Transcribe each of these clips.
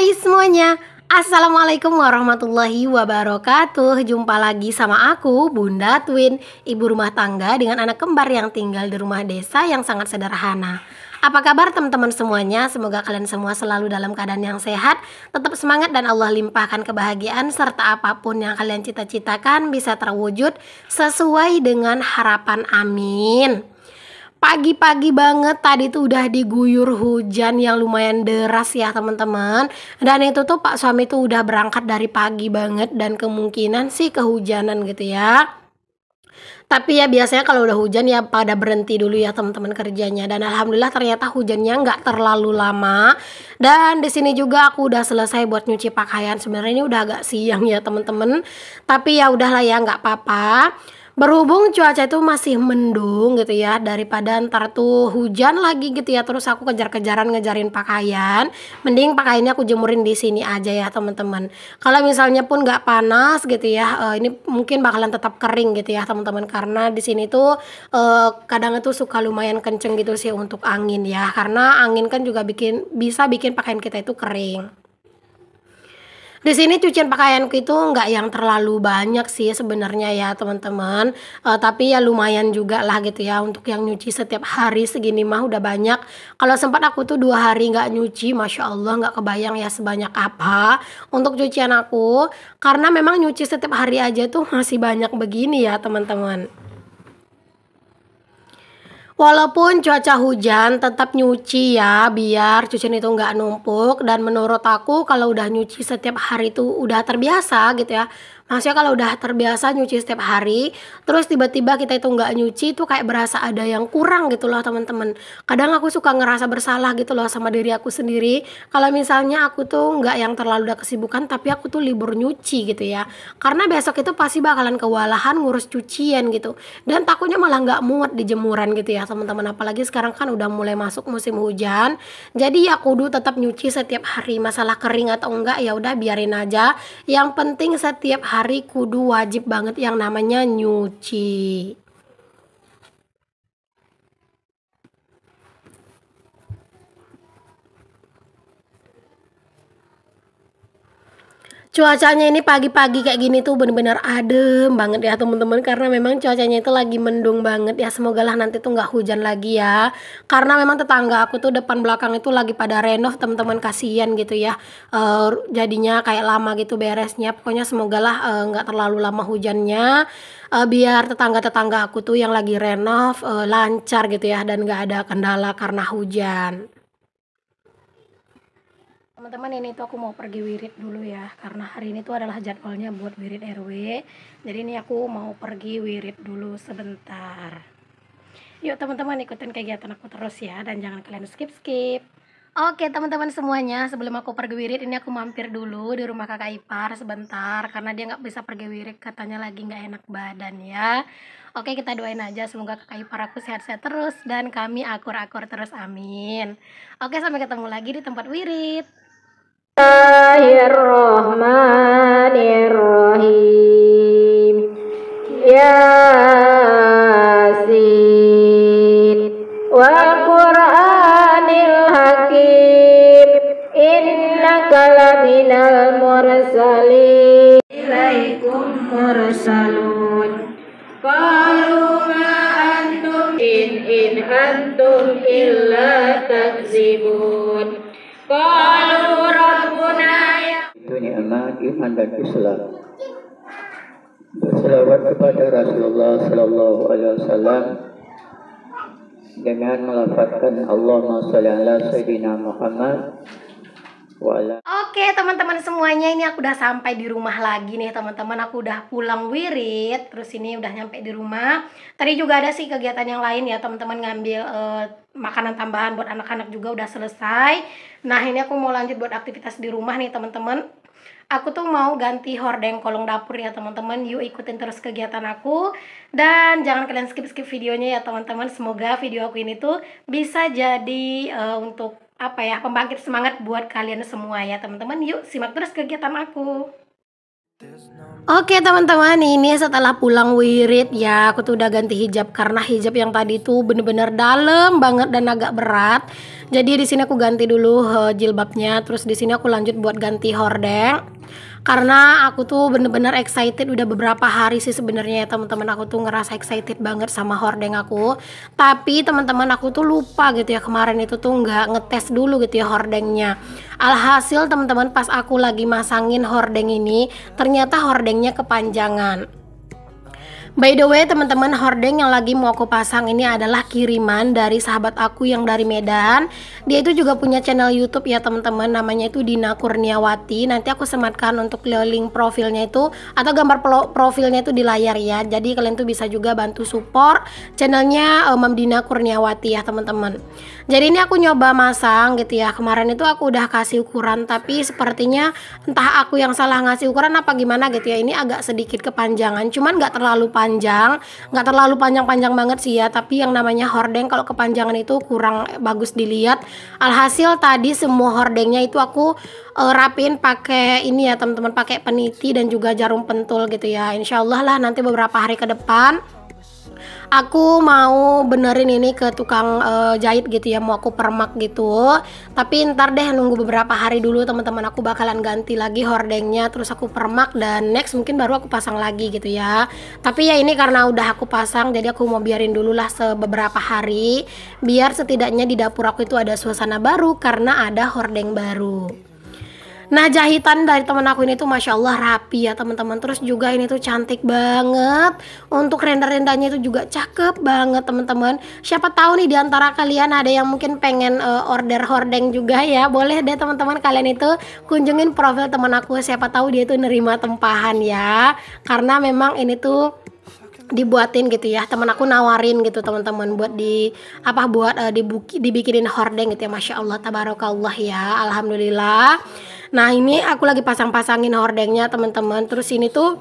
Hai semuanya, Assalamualaikum warahmatullahi wabarakatuh. Jumpa lagi sama aku, Bunda Twin, ibu rumah tangga dengan anak kembar yang tinggal di rumah desa yang sangat sederhana. Apa kabar teman-teman semuanya? Semoga kalian semua selalu dalam keadaan yang sehat, tetap semangat dan Allah limpahkan kebahagiaan serta apapun yang kalian cita-citakan bisa terwujud sesuai dengan harapan, amin. Pagi-pagi banget tadi tuh udah diguyur hujan yang lumayan deras ya teman-teman. Dan itu tuh Pak suami tuh udah berangkat dari pagi banget dan kemungkinan sih kehujanan gitu ya. Tapi ya biasanya kalau udah hujan ya pada berhenti dulu ya teman-teman kerjanya. Dan alhamdulillah ternyata hujannya nggak terlalu lama. Dan di sini juga aku udah selesai buat nyuci pakaian. Sebenarnya ini udah agak siang ya teman-teman. Tapi ya udahlah ya nggak apa-apa. Berhubung cuaca itu masih mendung gitu ya, daripada ntar tuh hujan lagi gitu ya, terus aku kejar-kejaran ngejarin pakaian, mending pakaiannya aku jemurin di sini aja ya teman-teman. Kalau misalnya pun nggak panas gitu ya, ini mungkin bakalan tetap kering gitu ya teman-teman, karena di sini tuh kadang itu suka lumayan kenceng gitu sih untuk angin ya, karena angin kan juga bisa bikin pakaian kita itu kering. Di sini cucian pakaianku itu nggak yang terlalu banyak sih sebenarnya ya teman-teman, tapi ya lumayan juga lah gitu ya untuk yang nyuci setiap hari segini mah udah banyak. Kalau sempat aku tuh 2 hari nggak nyuci, masya Allah nggak kebayang ya sebanyak apa untuk cucian aku, karena memang nyuci setiap hari aja tuh masih banyak begini ya teman-teman. Walaupun cuaca hujan tetap nyuci ya biar cucian itu nggak numpuk, dan menurut aku kalau udah nyuci setiap hari itu udah terbiasa gitu ya. Maksudnya kalau udah terbiasa nyuci setiap hari, terus tiba-tiba kita itu nggak nyuci itu kayak berasa ada yang kurang gitu loh teman-teman. Kadang aku suka ngerasa bersalah gitu loh sama diri aku sendiri. Kalau misalnya aku tuh nggak yang terlalu udah kesibukan tapi aku tuh libur nyuci gitu ya. Karena besok itu pasti bakalan kewalahan ngurus cucian gitu. Dan takutnya malah nggak muat di jemuran gitu ya teman-teman. Apalagi sekarang kan udah mulai masuk musim hujan. Jadi ya kudu tetap nyuci setiap hari. Masalah kering atau enggak ya udah biarin aja. Yang penting setiap hari kudu wajib banget yang namanya nyuci. Cuacanya ini pagi-pagi kayak gini tuh bener-bener adem banget ya teman-teman, karena memang cuacanya itu lagi mendung banget ya, semoga lah nanti tuh nggak hujan lagi ya, karena memang tetangga aku tuh depan belakang itu lagi pada renov teman-teman, kasihan gitu ya, jadinya kayak lama gitu beresnya. Pokoknya semoga lah nggak terlalu lama hujannya, biar tetangga-tetangga aku tuh yang lagi renov lancar gitu ya, dan nggak ada kendala karena hujan. Teman-teman, ini tuh aku mau pergi wirid dulu ya, karena hari ini tuh adalah jadwalnya buat wirid RW. Jadi ini aku mau pergi wirid dulu sebentar. Yuk teman-teman, ikutin kegiatan aku terus ya, dan jangan kalian skip-skip. Oke teman-teman semuanya, sebelum aku pergi wirid ini aku mampir dulu di rumah kakak ipar sebentar, karena dia nggak bisa pergi wirid, katanya lagi nggak enak badan ya. Oke, kita doain aja semoga kakak ipar aku sehat-sehat terus dan kami akur-akur terus, amin. Oke, sampai ketemu lagi di tempat wirid. Bismillahirrahmanirrahim. Yasin wal Qur'anil Hakim, innaka laminal mursalin, ilaikum mursalun. Qalu ma antum in antum illa takzibun. Qalu rabbuna ya. Itu nikmat iman dan Islam. Berselawat kepada Rasulullah Sallallahu Alaihi Wasallam dengan melafazkan Allahumma sholli ala Sayyidina Muhammad wa ala. Oke teman-teman semuanya, ini aku udah sampai di rumah lagi nih teman-teman. Aku udah pulang wirid, terus ini udah nyampe di rumah. Tadi juga ada sih kegiatan yang lain ya teman-teman, ngambil makanan tambahan buat anak-anak juga udah selesai. Nah ini aku mau lanjut buat aktivitas di rumah nih teman-teman. Aku tuh mau ganti hordeng kolong dapur ya teman-teman. Yuk ikutin terus kegiatan aku, dan jangan kalian skip-skip videonya ya teman-teman. Semoga video aku ini tuh bisa jadi untuk apa ya, pembangkit semangat buat kalian semua ya teman-teman. Yuk simak terus kegiatan aku. Oke teman-teman, ini setelah pulang wirid ya, aku tuh udah ganti hijab karena hijab yang tadi tuh bener-bener dalam banget dan agak berat. Jadi di sini aku ganti dulu jilbabnya, terus di sini aku lanjut buat ganti hordeng. Karena aku tuh bener-bener excited udah beberapa hari sih sebenarnya ya teman-teman, aku tuh ngerasa excited banget sama hordeng aku. Tapi teman-teman aku tuh lupa gitu ya, kemarin itu tuh nggak ngetes dulu gitu ya hordengnya. Alhasil teman-teman pas aku lagi masangin hordeng ini, ternyata hordengnya kepanjangan. By the way teman-teman, hordeng yang lagi mau aku pasang ini adalah kiriman dari sahabat aku yang dari Medan. Dia itu juga punya channel YouTube ya teman-teman, namanya itu Dina Kurniawati. Nanti aku sematkan untuk link profilnya itu atau gambar profilnya itu di layar ya. Jadi kalian tuh bisa juga bantu support channelnya Mam Dina Kurniawati ya teman-teman. Jadi ini aku nyoba masang gitu ya. Kemarin itu aku udah kasih ukuran, tapi sepertinya entah aku yang salah ngasih ukuran apa gimana gitu ya. Ini agak sedikit kepanjangan, cuman nggak terlalu panjang, nggak terlalu panjang-panjang banget sih ya. Tapi yang namanya hordeng kalau kepanjangan itu kurang bagus dilihat. Alhasil tadi semua hordengnya itu aku rapiin pakai ini ya teman-teman, pakai peniti dan juga jarum pentul gitu ya. Insya Allah lah nanti beberapa hari ke depan aku mau benerin ini ke tukang jahit gitu ya, mau aku permak gitu. Tapi ntar deh nunggu beberapa hari dulu teman-teman, aku bakalan ganti lagi hordengnya, terus aku permak dan next mungkin baru aku pasang lagi gitu ya. Tapi ya ini karena udah aku pasang, jadi aku mau biarin dulu lah beberapa hari, biar setidaknya di dapur aku itu ada suasana baru karena ada hordeng baru. Nah jahitan dari temen aku ini tuh Masya Allah rapi ya teman-teman. Terus juga ini tuh cantik banget. Untuk renda-rendanya itu juga cakep banget teman-teman. Siapa tahu nih diantara kalian ada yang mungkin pengen order hordeng juga ya, boleh deh teman-teman kalian itu kunjungin profil teman aku. Siapa tahu dia tuh nerima tempahan ya. Karena memang ini tuh dibuatin gitu ya, teman aku nawarin gitu teman-teman buat dibikinin hordeng gitu ya. Masya Allah tabarakallah ya, alhamdulillah. Nah ini aku lagi pasang-pasangin hordengnya teman-teman. Terus ini tuh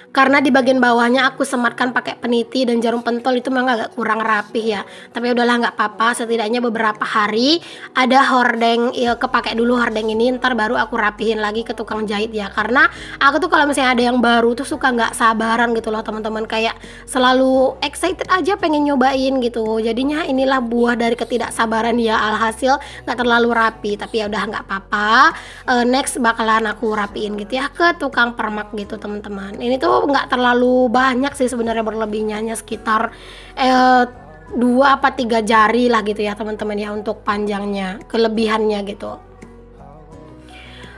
karena di bagian bawahnya aku sematkan pakai peniti dan jarum pentol, itu memang agak kurang rapih ya. Tapi udahlah nggak apa-apa, setidaknya beberapa hari ada hordeng ya, kepake dulu hordeng ini, ntar baru aku rapihin lagi ke tukang jahit ya. Karena aku tuh kalau misalnya ada yang baru tuh suka nggak sabaran gitu loh teman-teman, kayak selalu excited aja pengen nyobain gitu. Jadinya inilah buah dari ketidaksabaran ya, alhasil nggak terlalu rapi. Tapi ya udah nggak apa-apa, next bakalan aku rapiin gitu ya ke tukang permak gitu teman-teman. Ini tuh nggak terlalu banyak sih sebenarnya, berlebihnya hanya sekitar 2 apa 3 jari lah gitu ya teman-teman ya untuk panjangnya, kelebihannya gitu.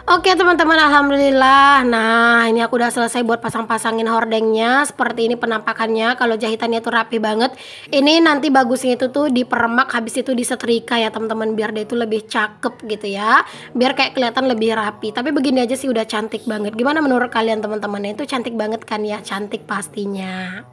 Oke teman-teman, alhamdulillah. Nah ini aku udah selesai buat pasang-pasangin hordengnya. Seperti ini penampakannya. Kalau jahitannya tuh rapi banget. Ini nanti bagusnya itu tuh dipermak, habis itu disetrika ya teman-teman, biar dia itu lebih cakep gitu ya, biar kayak kelihatan lebih rapi. Tapi begini aja sih udah cantik banget. Gimana menurut kalian teman-teman? Itu cantik banget kan ya? Cantik pastinya.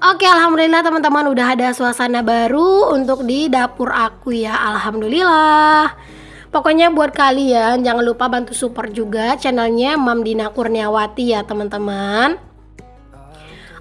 Oke alhamdulillah teman-teman, udah ada suasana baru untuk di dapur aku ya, alhamdulillah. Pokoknya buat kalian jangan lupa bantu support juga channelnya Mam Dina Kurniawati ya teman-teman.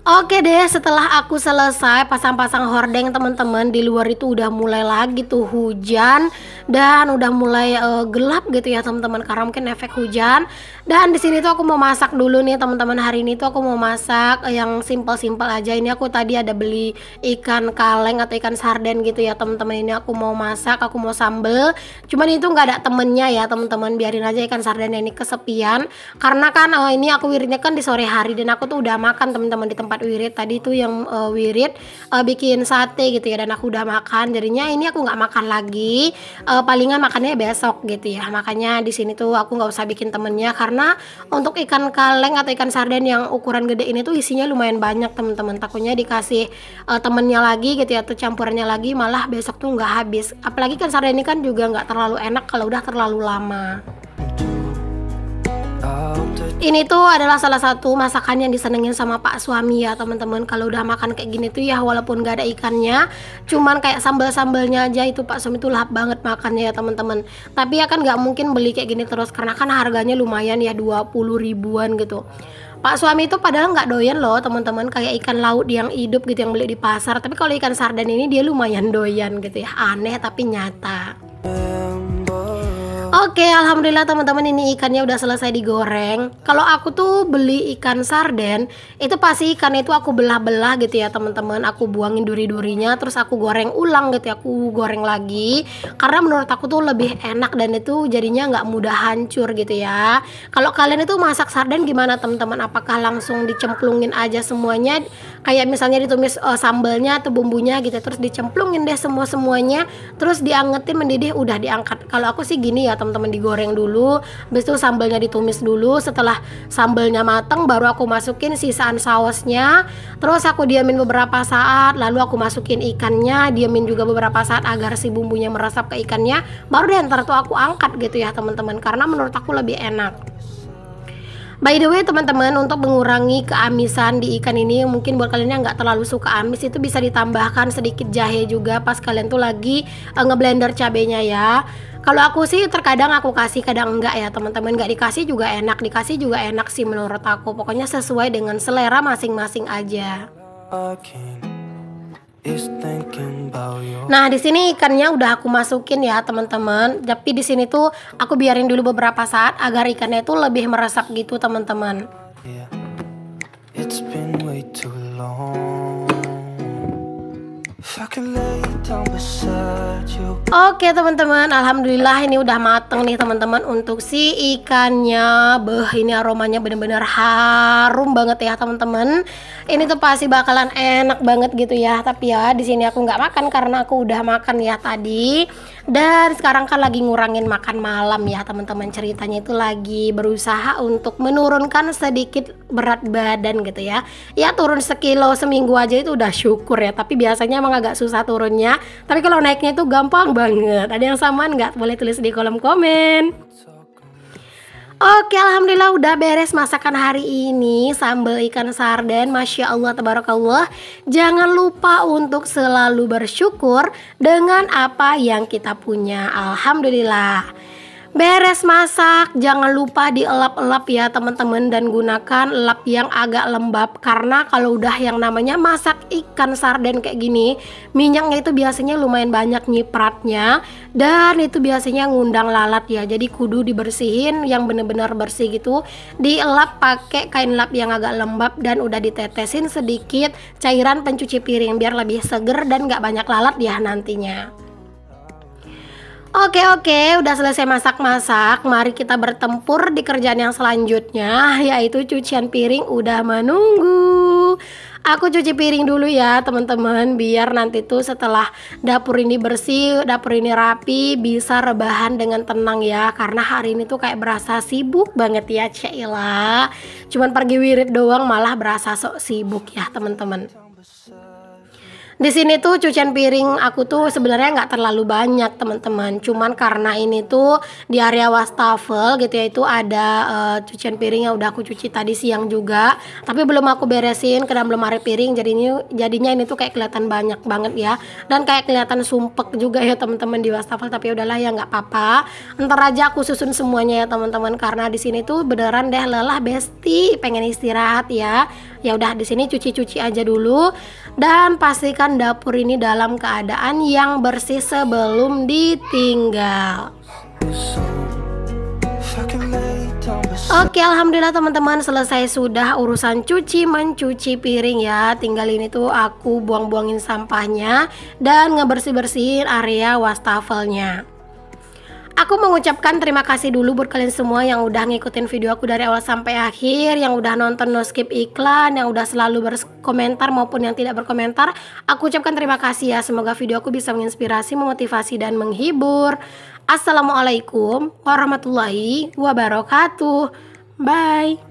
Oke deh, setelah aku selesai pasang-pasang hordeng teman-teman, di luar itu udah mulai lagi tuh hujan dan udah mulai gelap gitu ya teman-teman, karena mungkin efek hujan. Dan di sini tuh aku mau masak dulu nih teman-teman. Hari ini tuh aku mau masak yang simpel-simpel aja. Ini aku tadi ada beli ikan kaleng atau ikan sarden gitu ya teman-teman. Ini aku mau masak, aku mau sambel. Cuman itu nggak ada temennya ya teman-teman. Biarin aja ikan sarden ini kesepian. Karena kan ini aku wiridnya kan di sore hari dan aku tuh udah makan teman-teman di tempat wirid. Tadi tuh yang wirid bikin sate gitu ya dan aku udah makan. Jadinya ini aku nggak makan lagi. Palingan makannya besok gitu ya. Makanya di sini tuh aku nggak usah bikin temennya, karena untuk ikan kaleng atau ikan sarden yang ukuran gede ini tuh isinya lumayan banyak teman-teman. Takutnya dikasih temennya lagi gitu ya, atau campurannya lagi malah besok tuh nggak habis. Apalagi ikan sarden ini kan juga nggak terlalu enak kalau udah terlalu lama. Ini tuh adalah salah satu masakan yang disenengin sama Pak suami ya teman-teman. Kalau udah makan kayak gini tuh ya, walaupun gak ada ikannya, cuman kayak sambal-sambalnya aja itu Pak suami tuh lahap banget makannya ya teman-teman. Tapi ya kan gak mungkin beli kayak gini terus, karena kan harganya lumayan ya, 20 ribuan gitu. Pak suami itu padahal nggak doyan loh teman-teman, kayak ikan laut yang hidup gitu yang beli di pasar. Tapi kalau ikan sarden ini dia lumayan doyan gitu ya, aneh tapi nyata. Oke, alhamdulillah teman-teman, ini ikannya udah selesai digoreng. Kalau aku tuh beli ikan sarden, itu pasti ikan itu aku belah-belah gitu ya teman-teman. Aku buangin duri-durinya, terus aku goreng ulang gitu ya. Aku goreng lagi, karena menurut aku tuh lebih enak dan itu jadinya nggak mudah hancur gitu ya. Kalau kalian itu masak sarden gimana teman-teman? Apakah langsung dicemplungin aja semuanya? Kayak misalnya ditumis sambalnya atau bumbunya gitu, terus dicemplungin deh semuanya, terus diangetin mendidih udah diangkat. Kalau aku sih gini ya teman-teman, digoreng dulu, habis itu sambalnya ditumis dulu. Setelah sambalnya mateng baru aku masukin sisaan sausnya, terus aku diamin beberapa saat, lalu aku masukin ikannya, diamin juga beberapa saat agar si bumbunya meresap ke ikannya, baru deh ntar tuh aku angkat gitu ya teman-teman, karena menurut aku lebih enak. By the way teman-teman, untuk mengurangi keamisan di ikan ini, mungkin buat kalian yang nggak terlalu suka amis, itu bisa ditambahkan sedikit jahe juga pas kalian tuh lagi ngeblender cabenya ya. Kalau aku sih terkadang aku kasih, kadang enggak ya teman-teman. Nggak dikasih juga enak, dikasih juga enak sih menurut aku. Pokoknya sesuai dengan selera masing-masing aja. Nah, di sini ikannya udah aku masukin ya teman-teman. Tapi di sini tuh aku biarin dulu beberapa saat agar ikannya itu lebih meresap gitu teman-teman. Oke teman-teman, alhamdulillah ini udah mateng nih teman-teman untuk si ikannya. Beh, ini aromanya bener-bener harum banget ya teman-teman. Ini tuh pasti bakalan enak banget gitu ya. Tapi ya di sini aku nggak makan karena aku udah makan ya tadi. Dan sekarang kan lagi ngurangin makan malam ya teman-teman. Ceritanya itu lagi berusaha untuk menurunkan sedikit berat badan gitu ya. Ya turun sekilo seminggu aja itu udah syukur ya. Tapi biasanya emang agak susah turunnya. Tapi kalau naiknya itu gampang banget. Ada yang samaan nggak? Boleh tulis di kolom komen. Oke, alhamdulillah udah beres masakan hari ini, sambal ikan sarden. Masya Allah, tabarakallah. Jangan lupa untuk selalu bersyukur dengan apa yang kita punya. Alhamdulillah. Beres masak, jangan lupa dielap-elap ya teman-teman, dan gunakan lap yang agak lembab, karena kalau udah yang namanya masak ikan sarden kayak gini, minyaknya itu biasanya lumayan banyak nyipratnya, dan itu biasanya ngundang lalat ya. Jadi kudu dibersihin yang bener-bener bersih gitu, dielap pakai kain lap yang agak lembab, dan udah ditetesin sedikit cairan pencuci piring biar lebih seger dan gak banyak lalat ya nantinya. Oke, udah selesai masak-masak. Mari kita bertempur di kerjaan yang selanjutnya, yaitu cucian piring udah menunggu. Aku cuci piring dulu ya teman-teman, biar nanti tuh setelah dapur ini bersih, dapur ini rapi, bisa rebahan dengan tenang ya. Karena hari ini tuh kayak berasa sibuk banget ya, Cila. Cuman pergi wirid doang malah berasa sok sibuk ya teman-teman. Di sini tuh cucian piring aku tuh sebenarnya nggak terlalu banyak teman-teman, cuman karena ini tuh di area wastafel gitu ya, itu ada cucian piring yang udah aku cuci tadi siang juga, tapi belum aku beresin ke dalam lemari piring, jadinya ini tuh kayak kelihatan banyak banget ya, dan kayak kelihatan sumpek juga ya teman-teman di wastafel. Tapi udahlah ya, nggak apa-apa, ntar aja aku susun semuanya ya teman-teman, karena di sini tuh beneran deh lelah besti, pengen istirahat ya. Ya udah, di sini cuci-cuci aja dulu, dan pastikan dapur ini dalam keadaan yang bersih sebelum ditinggal. Oke, alhamdulillah teman-teman, selesai sudah urusan mencuci piring ya. Tinggal ini tuh aku buang-buangin sampahnya dan ngebersih-bersihin area wastafelnya. Aku mengucapkan terima kasih dulu buat kalian semua yang udah ngikutin video aku dari awal sampai akhir, yang udah nonton no skip iklan, yang udah selalu berkomentar maupun yang tidak berkomentar. Aku ucapkan terima kasih ya, semoga video aku bisa menginspirasi, memotivasi, dan menghibur. Assalamualaikum warahmatullahi wabarakatuh. Bye.